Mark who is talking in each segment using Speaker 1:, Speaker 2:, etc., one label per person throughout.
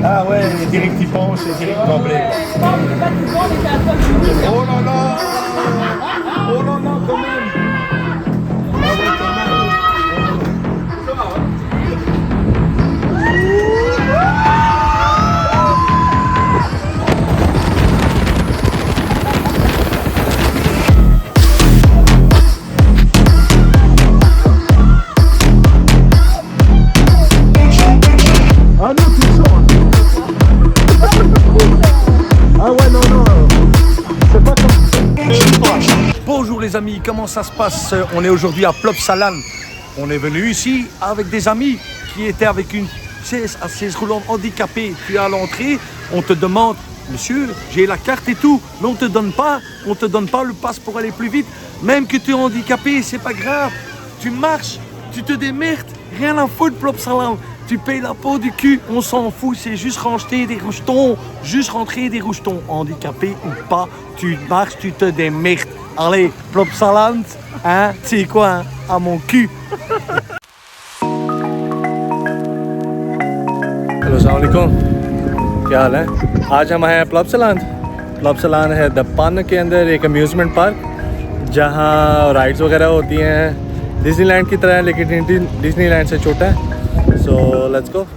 Speaker 1: Ah ouais, les Derek Tiponche, les Derek Tremblay. Oh là là. Oh là là, quand même. Ah ouais, quand même. Ça va, hein? Ah non, tu sors. Ah ouais, non, non. C'est pas comme... Bonjour les amis, comment ça se passe? On est aujourd'hui à Plopsaland. On est venu ici avec des amis qui étaient avec une chaise à chaise roulante handicapée. Puis à l'entrée, on te demande, monsieur, j'ai la carte et tout, mais on te donne pas le pass pour aller plus vite. Même que tu es handicapé, c'est pas grave. Tu marches, tu te démerdes, rien à foutre Plopsaland. Tu payes la peau du cul, on s'en fout, c'est juste rentrer des rougetons. Juste rentrer des rougetons, handicapé ou pas, tu marches, tu te démerdes. Allez, Plopsaland, hein, c'est quoi, hein, à mon cul. Hello अस्सलाम वालेकुम, क्या हाल है? आज हम आए हैं प्लॉपसलांड। प्लॉपसलांड है दपान के अंदर एक अम्यूज़मेंट पार्क जहाँ राइड्स वगैरह होती हैं डिज्नीलैंड की तरह है, लेकिन डिज्नीलैंड से छोटा है। So let's go.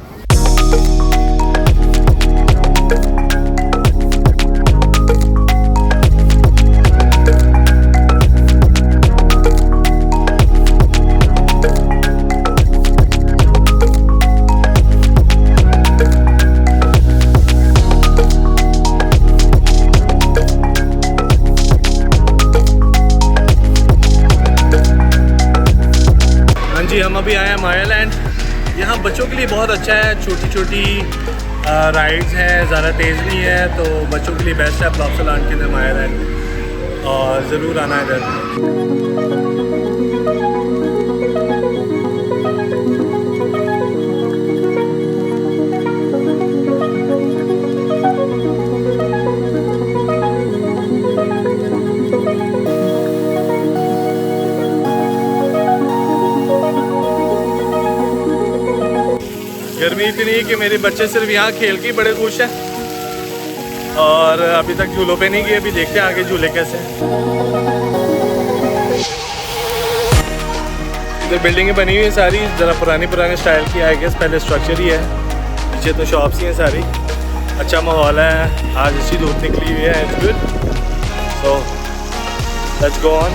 Speaker 1: जी हम अभी आए हैं मायालैंड। यहाँ बच्चों के लिए बहुत अच्छा है, छोटी छोटी राइड्स हैं, ज़्यादा तेज़ नहीं है, तो बच्चों के लिए बेस्ट है प्लॉपसलांड के अंदर मायालैंड, और ज़रूर आना है इधर। गर्मी इतनी है कि मेरे बच्चे सिर्फ यहाँ खेल के बड़े खुश हैं, और अभी तक झूलों पे नहीं गए। अभी देखते हैं आगे झूले कैसे हैं। इधर बिल्डिंगें बनी हुई हैं सारी, ज़रा पुराने स्टाइल की आई गेस, पहले स्ट्रक्चर ही है। पीछे तो शॉप्स ही हैं सारी। अच्छा माहौल है, आज अच्छी धूप निकली हुई है। It's good, so let's go on.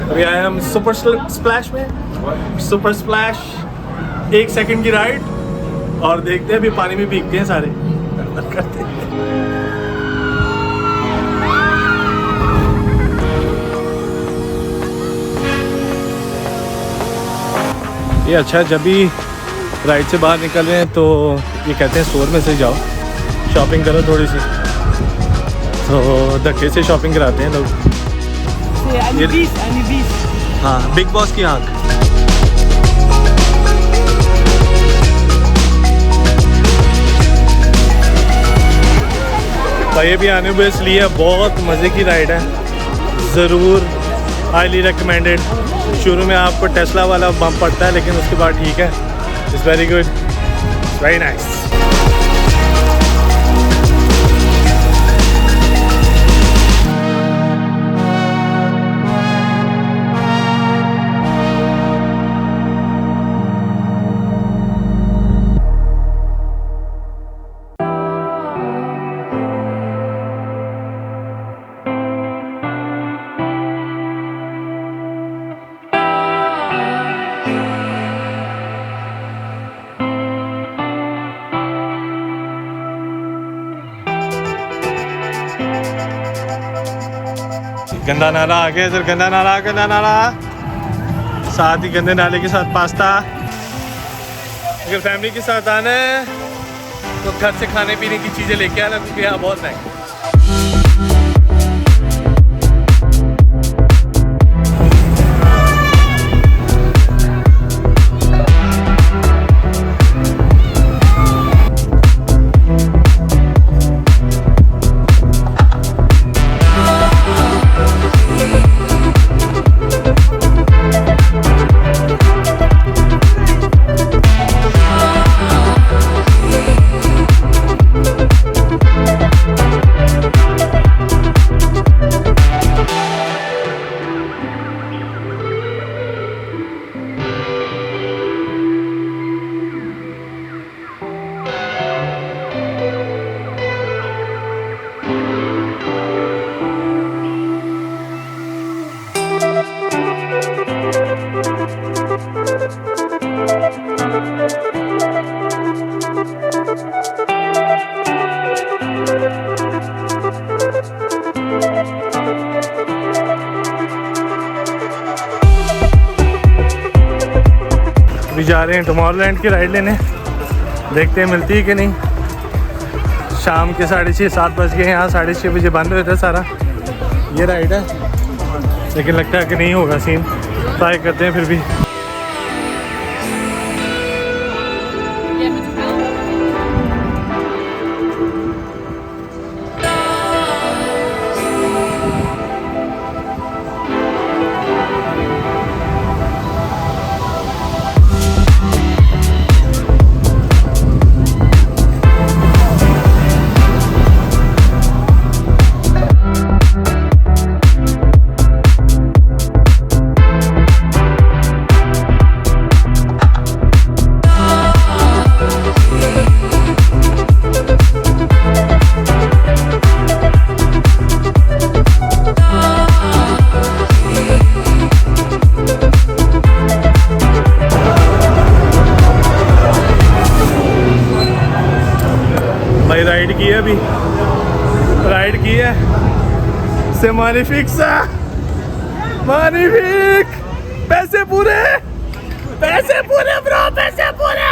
Speaker 1: अभी आए हम सुपर स्प्लैश में। सुपर स्प्लैश 1 सेकंड की राइड, और देखते हैं अभी पानी में भीगते हैं सारे। करते हैं। ये अच्छा है, जब भी राइड से बाहर निकल रहे हैं तो ये कहते हैं स्टोर में से जाओ, शॉपिंग करो थोड़ी सी, तो धक्के से शॉपिंग कराते हैं लोग। हाँ, बिग बॉस की आँख। तो ये भी आने हुए इसलिए बहुत मज़े की राइड है, ज़रूर हाईली रिकमेंडेड। शुरू में आपको टेस्ला वाला बम पड़ता है, लेकिन उसके बाद ठीक है। It's very good, very nice. गंदा नाला आ गया इधर, गंदा नाला साथ ही गंदे नाले के साथ पास्ता।
Speaker 2: अगर फैमिली के साथ आना है तो घर से खाने पीने की चीज़ें लेके आना, क्योंकि यहाँ बहुत महंगा। अभी जा रहे हैं टुमारोलैंड की राइड लेने, देखते हैं मिलती है कि नहीं। शाम के 6:30-7 बज गए, यहाँ 6:30 बजे बंद होता है सारा। ये राइड है, लेकिन लगता है कि नहीं होगा सीन, ट्राई करते हैं फिर भी। भाई राइड की है, अभी राइड की है से मैनिफिक पैसे पूरे ब्रो, पैसे पूरे।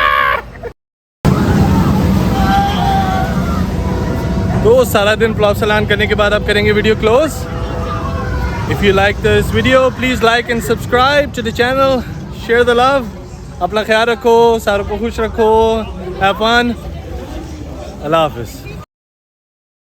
Speaker 2: तो सारा दिन प्लॉप सलान करने के बाद अब करेंगे video close. If you like this video please like and subscribe to the channel, share the love. अपना ख्याल रखो, सारों को खुश रखो, हैव फन। अल्लाह हाफिज़।